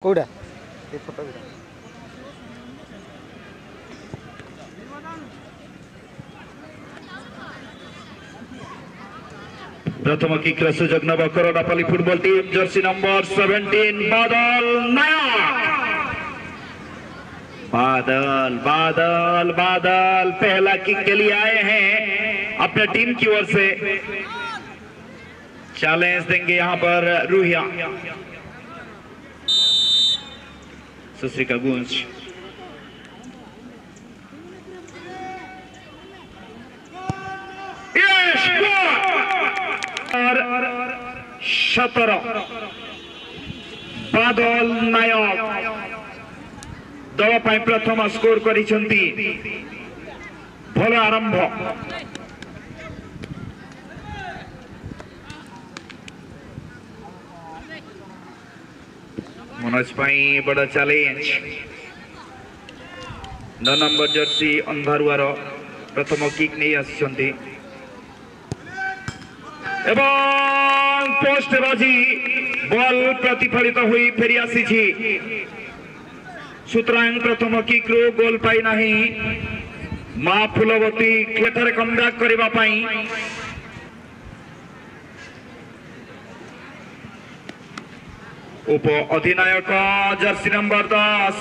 कोड़ा ये फोटो भी प्रथम किक सुजोग नब कोरोनापाली फुटबॉल टीम जर्सी नंबर 17 बादल नायक। बादल बादल बादल पहला किक के लिए आए हैं, अपने टीम की ओर से चैलेंज देंगे यहां पर रूहिया। सुश्री का गूंज और 17 बादल नायक दल पर प्रथम स्कोर करिसेंती। भल आरंभ मनोज पाई बड़ा चैलेंज। 9 नंबर जर्सी अंधारुआर प्रथम किक नहीं आसिछंती एवं पोस्ट बाजी बॉल प्रतिफलित हुई फेरी आसी। सुतरांग प्रथम किक रो गोल पाई नाही। मां फुलवती क्लेटर कमबैक करबा पाई उप अधिनायक जर्सी नंबर 10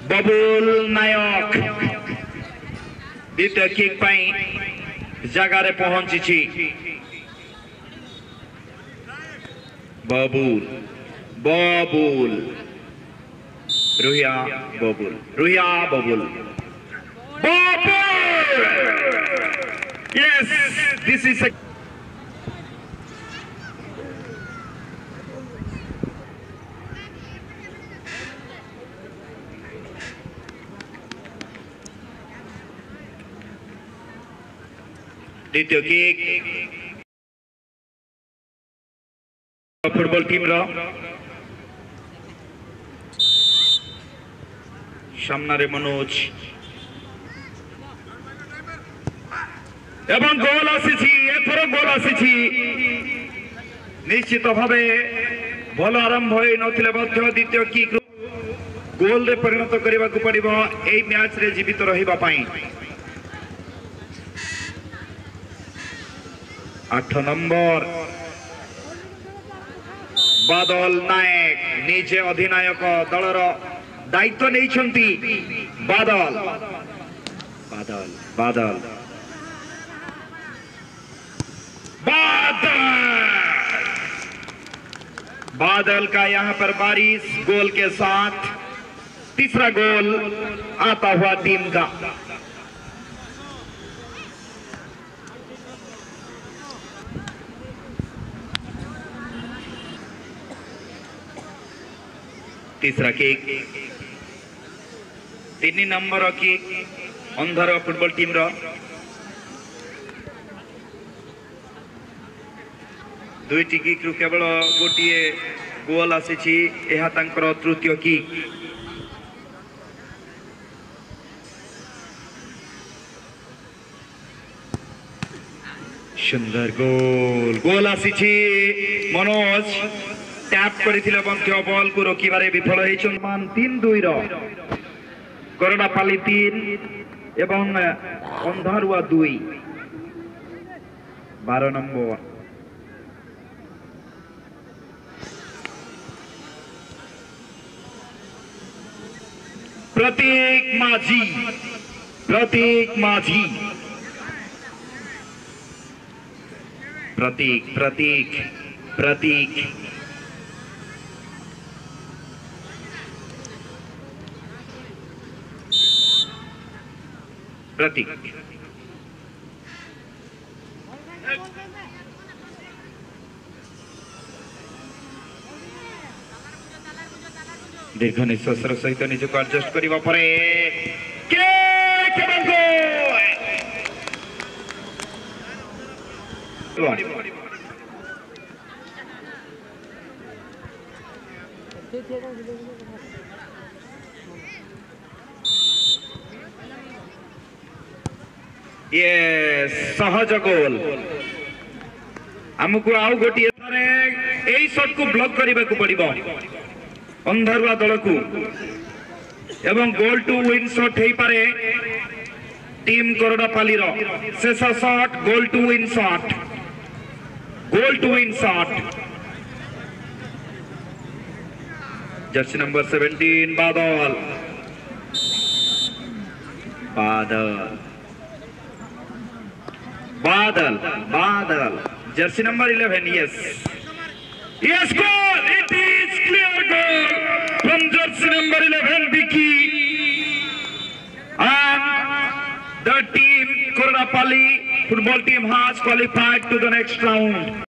बबुल नायक द्वितीय किक पाई जगारे पहुंची। बबुल बबुल Ruhiya बबुल Ruhiya बबुल बबुल। Yes this is द्वितीय किक फुटबॉल टीम सामने मनोज एवं गोल एथर गोल आसी। निश्चित भाव भल आरंभ हो द्वितीय किक गोल रे परिणत करने को पड़ो यही मैच रे जीवित रहिबा पाई। 8 नंबर बादल नायक निजे अधिनायक दलर दायित्व नहीं। बादल बादल बादल बादल बादल का यहां पर बारिश गोल के साथ तीसरा गोल आता हुआ टीम का। तीसरा किक 3 नंबर किक अंधार फुटबॉल टीम रो दुईटी किक रु केवल गोटे गोल आसी। तृतीय किक सुंदर गोल गोल आसी। मनोज टैप करथिले बंध्य बॉल को रोकिबारे विफल होइछन। 3-2 कोरोनापाली 3 एवं अंधारुआ 2। 12 नंबर प्रतीक माझी प्रतीक माझी प्रतीक प्रतीक प्रतीक प्रतीक दीर्घ निश्वास सहित निजक एडजस्ट करने पर ये सहज गोल आमको आउ गोटे शॉट को ब्लॉक करने को पड़ो। अंधारुआ दल को एवं गोल टू विन शॉट हे पारे टीम कोरडापाली रो शेष shot goal to win shot jersey number 17 Badal jersey number 11 yes goal, it is clear goal from jersey number 11 Vicky, and the team Koradapalli football team has qualified to the next round.